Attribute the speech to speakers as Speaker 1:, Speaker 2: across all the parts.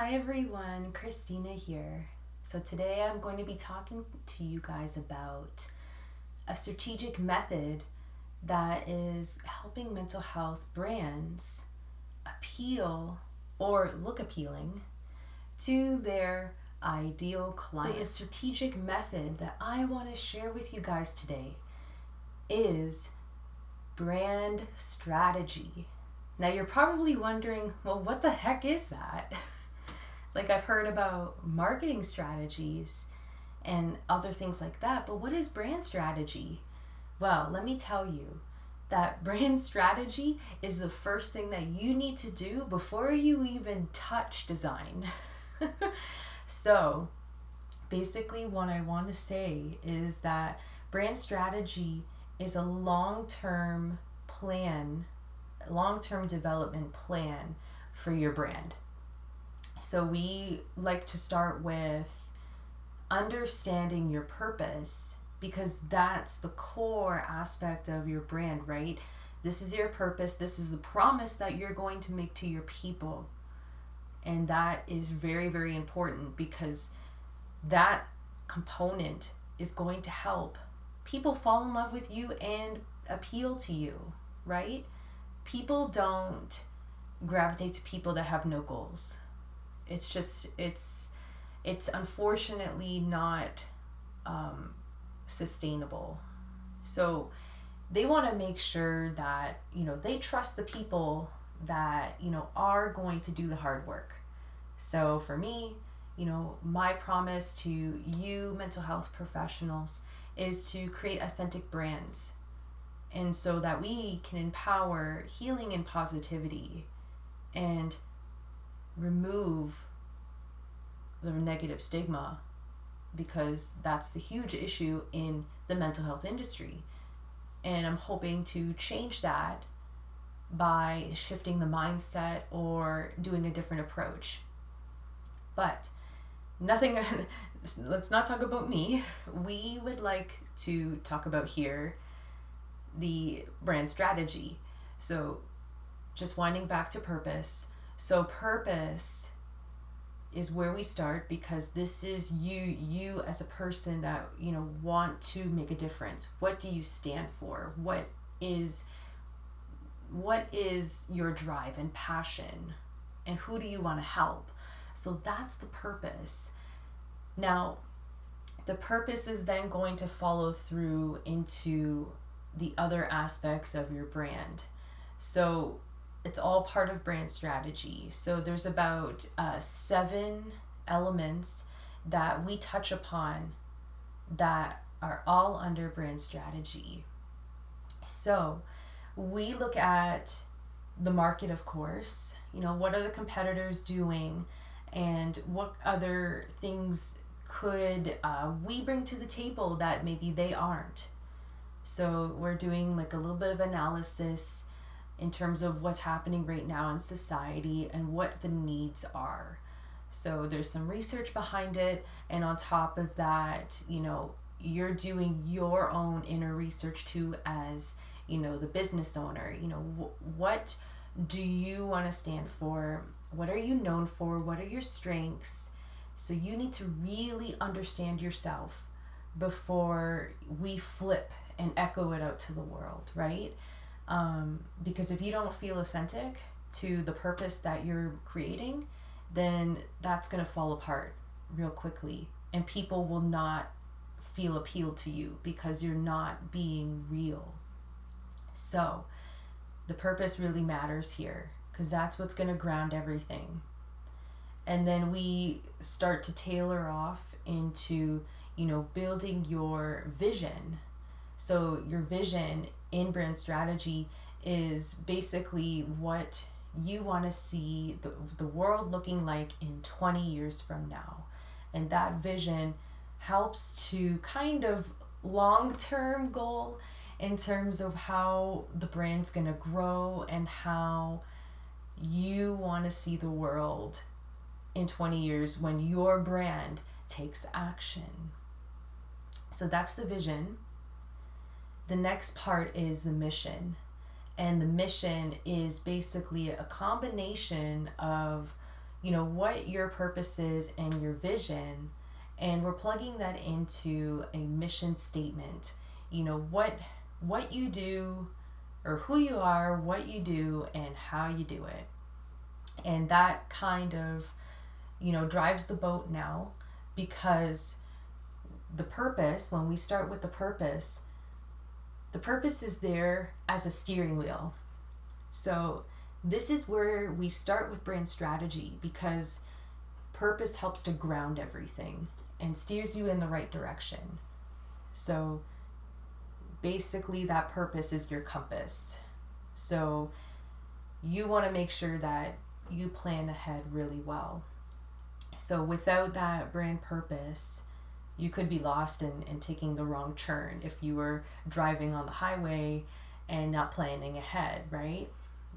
Speaker 1: Hi everyone, Christina here. So today I'm going to be talking to you guys about a strategic method that is helping mental health brands appeal or look appealing to their ideal client. So the strategic method that I want to share with you guys today is brand strategy. Now you're probably wondering, well, what the heck is that? Like, I've heard about marketing strategies and other things like that, but what is brand strategy? Well, let me tell you that brand strategy is the first thing that you need to do before you even touch design. So, basically, what I want to say is that brand strategy is a long-term development plan for your brand. So we like to start with understanding your purpose, because that's the core aspect of your brand, right? This is your purpose. This is the promise that you're going to make to your people. And that is very, very important, because that component is going to help people fall in love with you and appeal to you, right? People don't gravitate to people that have no goals. It's unfortunately not sustainable. So they want to make sure that, they trust the people that, are going to do the hard work. So for me, my promise to you mental health professionals is to create authentic brands, and so that we can empower healing and positivity and remove the negative stigma, because that's the huge issue in the mental health industry. And I'm hoping to change that by shifting the mindset or doing a different approach. But let's not talk about me. We would like to talk about here the brand strategy. So just winding back to purpose. So purpose is where we start, because this is you as a person that want to make a difference. What do you stand for? What is your drive and passion, and who do you want to help? So that's the purpose. Now the purpose is then going to follow through into the other aspects of your brand. So it's all part of brand strategy. So there's about 7 elements that we touch upon that are all under brand strategy. So we look at the market, of course. What are the competitors doing, and what other things could we bring to the table that maybe they aren't. So we're doing like a little bit of analysis in terms of what's happening right now in society and what the needs are. So there's some research behind it, and on top of that, you're doing your own inner research too as, the business owner. What do you want to stand for? What are you known for? What are your strengths? So you need to really understand yourself before we flip and echo it out to the world, right? Because if you don't feel authentic to the purpose that you're creating, then that's going to fall apart real quickly, and people will not feel appealed to you because you're not being real. So the purpose really matters here, because that's what's going to ground everything. And then we start to tailor off into, building your vision. So your vision in brand strategy is basically what you want to see the world looking like in 20 years from now. And that vision helps to kind of long-term goal in terms of how the brand's going to grow and how you want to see the world in 20 years when your brand takes action. So that's the vision. The next part is the mission. And the mission is basically a combination of what your purpose is and your vision, and we're plugging that into a mission statement. What you do, or who you are, what you do, and how you do it. And that kind of, drives the boat now, because the purpose, when we start with the purpose is there as a steering wheel. So this is where we start with brand strategy, because purpose helps to ground everything and steers you in the right direction. So basically that purpose is your compass. So you want to make sure that you plan ahead really well. So without that brand purpose, you could be lost in taking the wrong turn if you were driving on the highway and not planning ahead, right?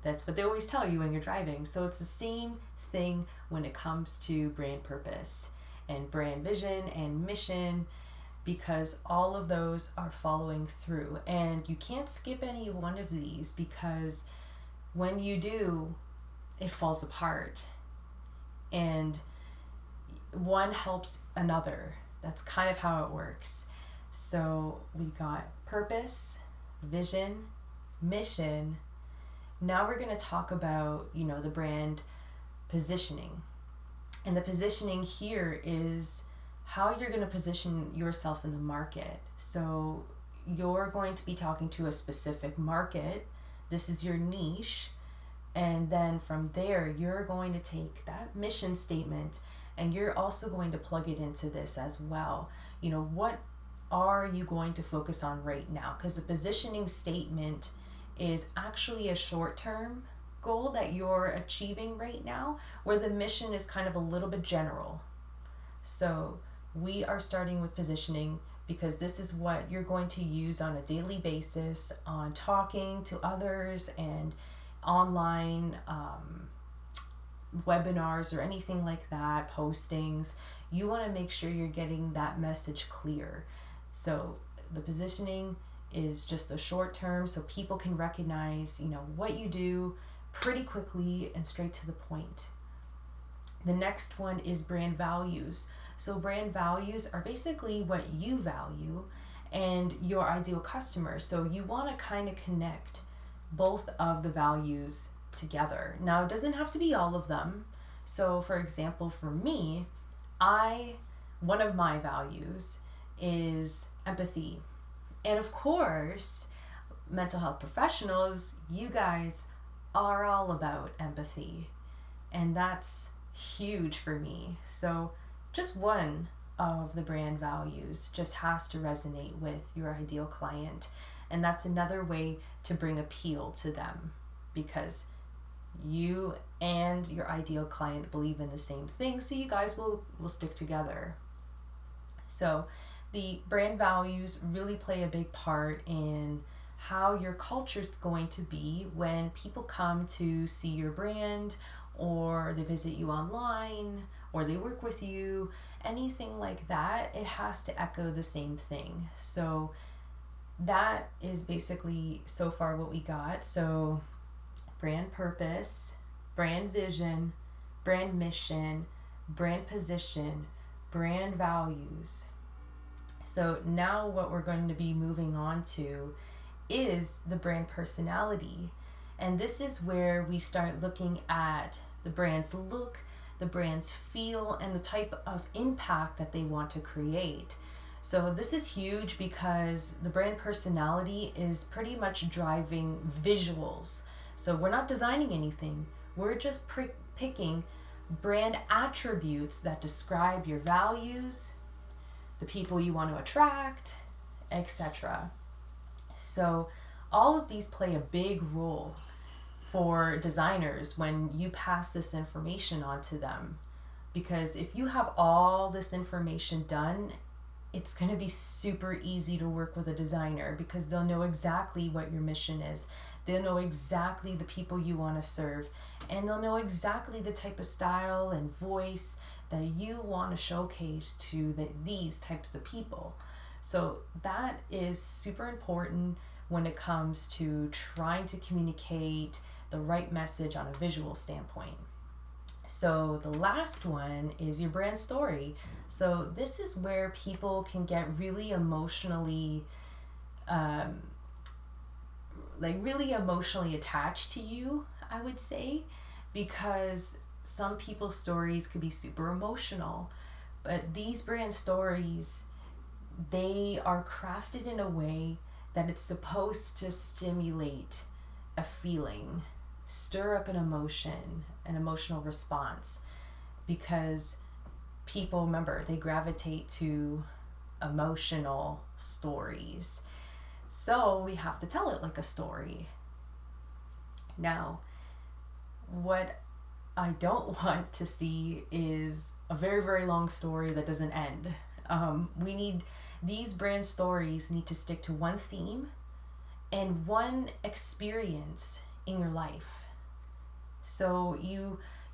Speaker 1: That's what they always tell you when you're driving. So it's the same thing when it comes to brand purpose and brand vision and mission, because all of those are following through. And you can't skip any one of these, because when you do, it falls apart. And one helps another. That's kind of how it works. So we got purpose, vision, mission. Now we're going to talk about, the brand positioning. And the positioning here is how you're going to position yourself in the market. So you're going to be talking to a specific market. This is your niche. And then from there, you're going to take that mission statement and you're also going to plug it into this as well. What are you going to focus on right now? Because the positioning statement is actually a short-term goal that you're achieving right now, where the mission is kind of a little bit general. So we are starting with positioning because this is what you're going to use on a daily basis on talking to others and online webinars or anything like that, postings. You want to make sure you're getting that message clear. So the positioning is just the short term, so people can recognize, what you do pretty quickly and straight to the point. The next one is brand values. So brand values are basically what you value and your ideal customer. So you want to kind of connect both of the values together. Now, it doesn't have to be all of them. So for example, for me, one of my values is empathy. And of course, mental health professionals, you guys are all about empathy. And that's huge for me. So just one of the brand values just has to resonate with your ideal client. And that's another way to bring appeal to them, because you and your ideal client believe in the same thing, so you guys will stick together. So the brand values really play a big part in how your culture is going to be when people come to see your brand, or they visit you online, or they work with you, anything like that. It has to echo the same thing. So that is basically so far what we got. So brand purpose, brand vision, brand mission, brand position, brand values. So now what we're going to be moving on to is the brand personality. And this is where we start looking at the brand's look, the brand's feel, and the type of impact that they want to create. So this is huge because the brand personality is pretty much driving visuals. So we're not designing anything. We're just picking brand attributes that describe your values, the people you want to attract, etc. So all of these play a big role for designers when you pass this information on to them. Because if you have all this information done, it's going to be super easy to work with a designer, because they'll know exactly what your mission is. They'll know exactly the people you want to serve, and they'll know exactly the type of style and voice that you want to showcase to these types of people. So that is super important when it comes to trying to communicate the right message on a visual standpoint. So the last one is your brand story. So this is where people can get really emotionally, um, really emotionally attached to you, I would say, because some people's stories could be super emotional, but these brand stories, they are crafted in a way that it's supposed to stimulate a feeling, stir up an emotion, an emotional response, because people, remember, they gravitate to emotional stories. So we have to tell it like a story. Now, what I don't want to see is a very, very long story that doesn't end. These brand stories need to stick to one theme and one experience in your life. So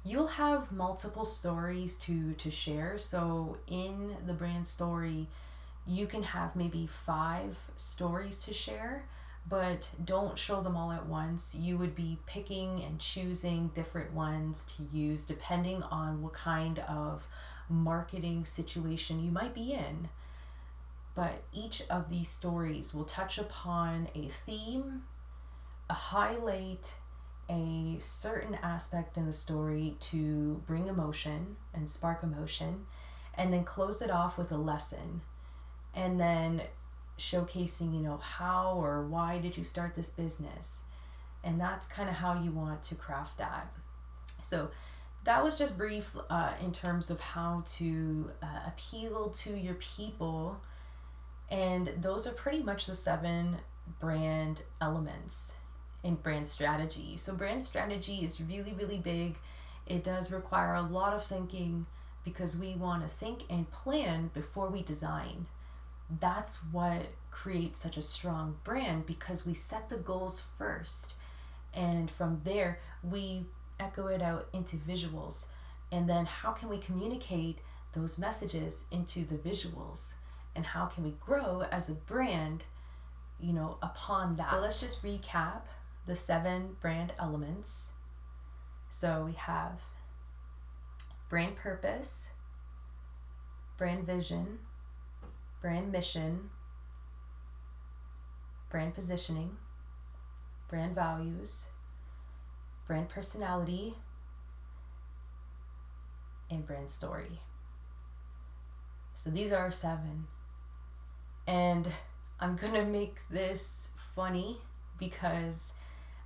Speaker 1: you'll have multiple stories to share. So in the brand story, you can have maybe 5 stories to share, but don't show them all at once. You would be picking and choosing different ones to use depending on what kind of marketing situation you might be in. But each of these stories will touch upon a theme, a highlight, a certain aspect in the story to bring emotion and spark emotion, and then close it off with a lesson. And then showcasing, how or why did you start this business? And that's kind of how you want to craft that. So that was just brief in terms of how to appeal to your people. And those are pretty much the 7 brand elements in brand strategy. So brand strategy is really, really big. It does require a lot of thinking because we want to think and plan before we design. That's what creates such a strong brand, because we set the goals first, and from there we echo it out into visuals, and then how can we communicate those messages into the visuals, and how can we grow as a brand upon that. So let's just recap the 7 brand elements. So we have brand purpose, brand vision, brand mission, brand positioning, brand values, brand personality, and brand story. So these are our 7. And I'm gonna make this funny because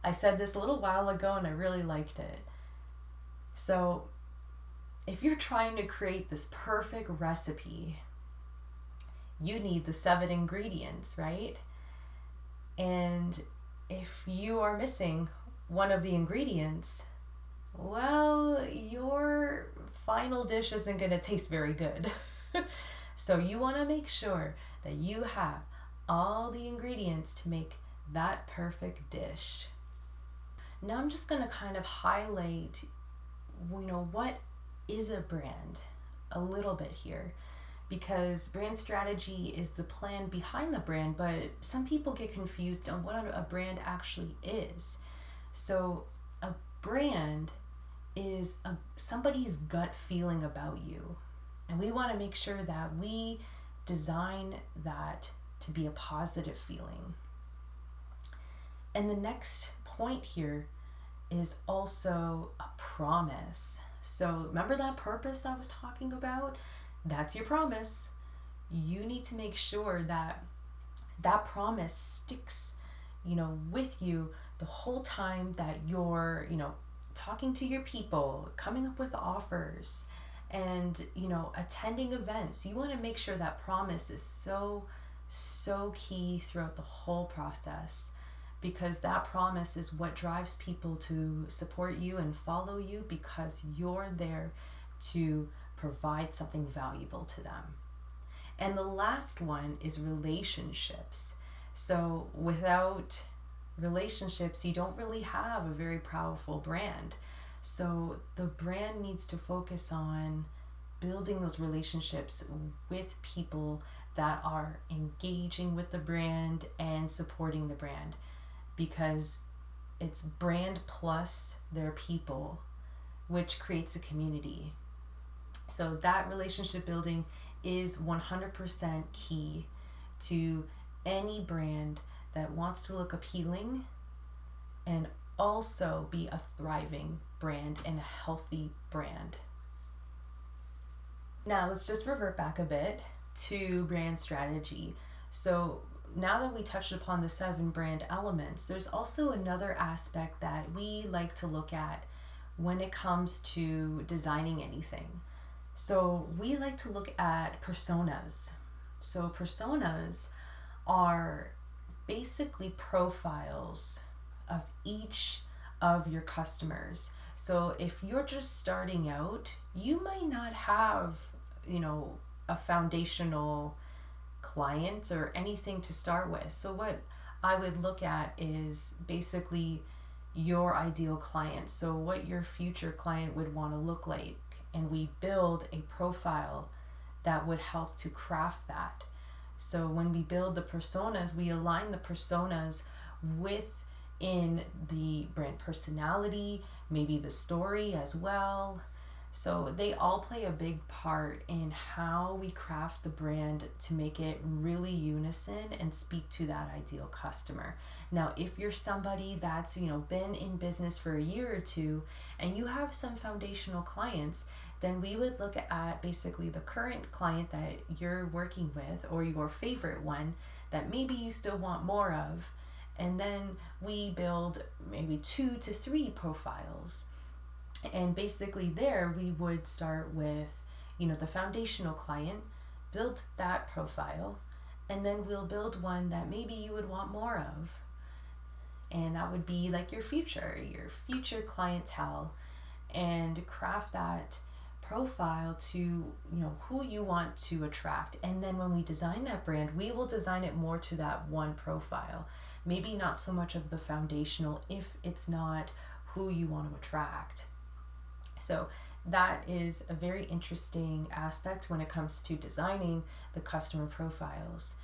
Speaker 1: I said this a little while ago and I really liked it. So if you're trying to create this perfect recipe, you need the 7 ingredients, right? And if you are missing one of the ingredients, well, your final dish isn't going to taste very good. So you want to make sure that you have all the ingredients to make that perfect dish. Now I'm just going to kind of highlight, what is a brand a little bit here, because brand strategy is the plan behind the brand, but some people get confused on what a brand actually is. So a brand is somebody's gut feeling about you, and we want to make sure that we design that to be a positive feeling. And the next point here is also a promise. So remember that purpose I was talking about? That's your promise. You need to make sure that that promise sticks, with you the whole time that you're, talking to your people, coming up with offers, and, attending events. You want to make sure that promise is so key throughout the whole process, because that promise is what drives people to support you and follow you, because you're there to provide something valuable to them. And the last one is relationships. So without relationships, you don't really have a very powerful brand. So the brand needs to focus on building those relationships with people that are engaging with the brand and supporting the brand, because it's brand plus their people which creates a community. So that relationship building is 100% key to any brand that wants to look appealing and also be a thriving brand and a healthy brand. Now let's just revert back a bit to brand strategy. So now that we touched upon the 7 brand elements, there's also another aspect that we like to look at when it comes to designing anything. So we like to look at personas. So personas are basically profiles of each of your customers. So if you're just starting out, you might not have, a foundational client or anything to start with. So what I would look at is basically your ideal client. So what your future client would want to look like. And we build a profile that would help to craft that. So when we build the personas, we align the personas within the brand personality, maybe the story as well. So they all play a big part in how we craft the brand to make it really unison and speak to that ideal customer. Now, if you're somebody that's, been in business for a year or two and you have some foundational clients, then we would look at basically the current client that you're working with or your favorite one that maybe you still want more of. And then we build maybe 2 to 3 profiles. And basically there we would start with, the foundational client, build that profile, and then we'll build one that maybe you would want more of. And that would be like your future clientele, and craft that profile to, who you want to attract. And then when we design that brand, we will design it more to that one profile. Maybe not so much of the foundational if it's not who you want to attract. So that is a very interesting aspect when it comes to designing the customer profiles.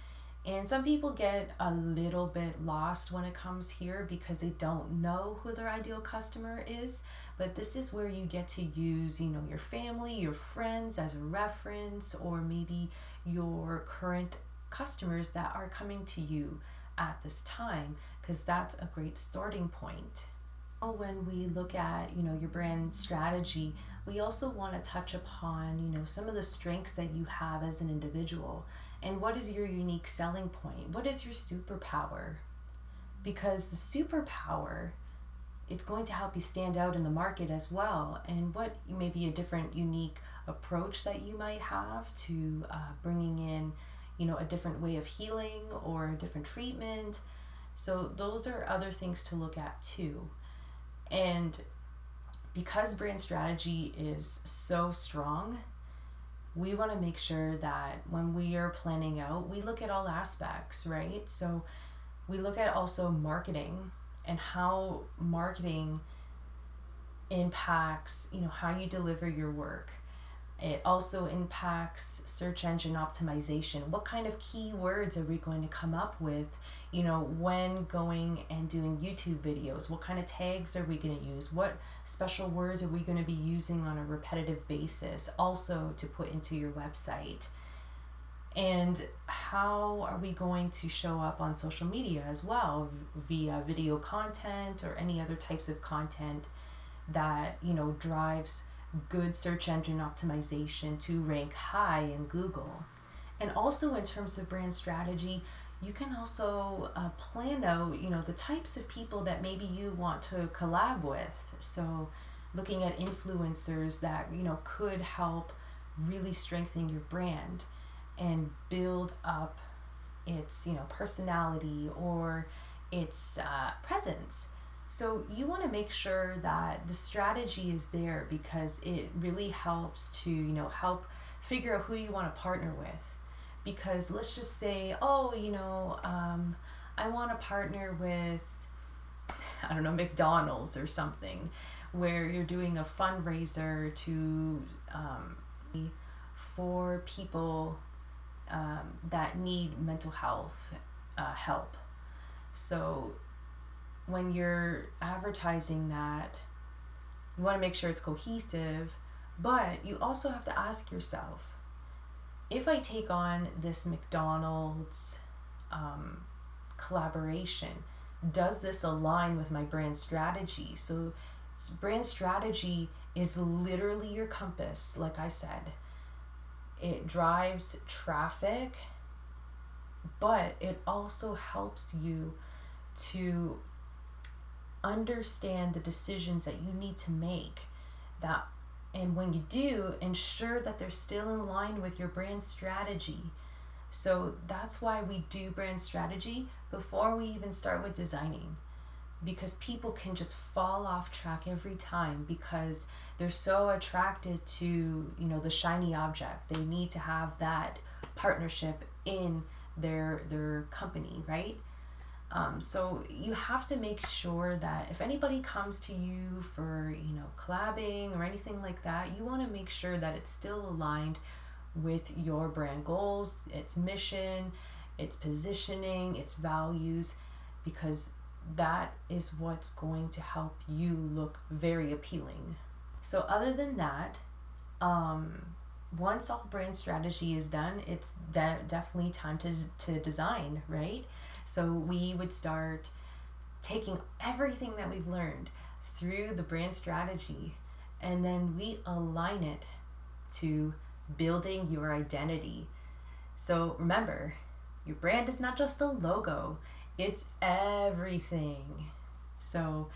Speaker 1: And some people get a little bit lost when it comes here because they don't know who their ideal customer is. But this is where you get to use, your family, your friends as a reference, or maybe your current customers that are coming to you at this time, because that's a great starting point. When we look at, your brand strategy, we also want to touch upon, some of the strengths that you have as an individual. And what is your unique selling point? What is your superpower? Because the superpower, it's going to help you stand out in the market as well. And what may be a different, unique approach that you might have to bringing in, a different way of healing or a different treatment. So those are other things to look at too. And because brand strategy is so strong, we want to make sure that when we are planning out, we look at all aspects, right? So we look at also marketing and how marketing impacts, how you deliver your work. It also impacts search engine optimization. What kind of keywords are we going to come up with, when going and doing YouTube videos? What kind of tags are we going to use? What special words are we going to be using on a repetitive basis also to put into your website? And how are we going to show up on social media as well via video content or any other types of content that, drives good search engine optimization to rank high in Google. And also in terms of brand strategy, you can also plan out, the types of people that maybe you want to collab with. So looking at influencers that, could help really strengthen your brand and build up its, personality or its presence. So you want to make sure that the strategy is there because it really helps to, help figure out who you want to partner with. Because let's just say, I want to partner with, McDonald's or something, where you're doing a fundraiser to for people that need mental health help. So when you're advertising that, You want to make sure it's cohesive, but you also have to ask yourself, if I take on this McDonald's collaboration, does this align with my brand strategy? So brand strategy is literally your compass, like I said. It drives traffic, but it also helps you to understand the decisions that you need to make, that, and when you do, ensure that they're still in line with your brand strategy. So that's why we do brand strategy before we even start with designing, because people can just fall off track every time because they're so attracted to, the shiny object. They need to have that partnership in their company, right? So you have to make sure that if anybody comes to you for, collabing or anything like that, you want to make sure that it's still aligned with your brand goals, its mission, its positioning, its values, because that is what's going to help you look very appealing. So other than that, once all brand strategy is done, it's definitely time to design, right? So we would start taking everything that we've learned through the brand strategy, and then we align it to building your identity. So remember, your brand is not just a logo, it's everything. So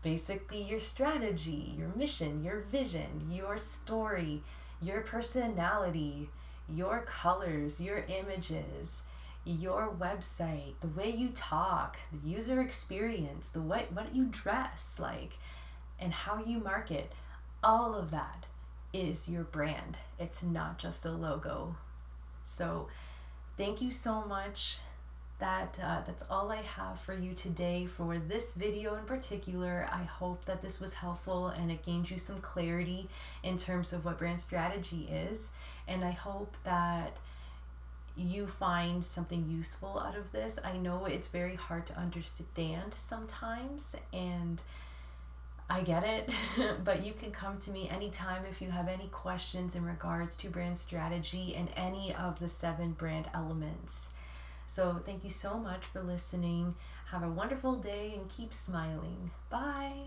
Speaker 1: basically your strategy, your mission, your vision, your story, your personality, your colors, your images, your website, the way you talk, the user experience, the way what you dress like, and how you market, all of that is your brand. It's not just a logo. So thank you so much. That's all I have for you today for this video in particular. I hope that this was helpful and it gained you some clarity in terms of what brand strategy is, and I hope that you find something useful out of this. I know it's very hard to understand sometimes, and I get it, but you can come to me anytime if you have any questions in regards to brand strategy and any of the 7 brand elements. So thank you so much for listening. Have a wonderful day and keep smiling. Bye.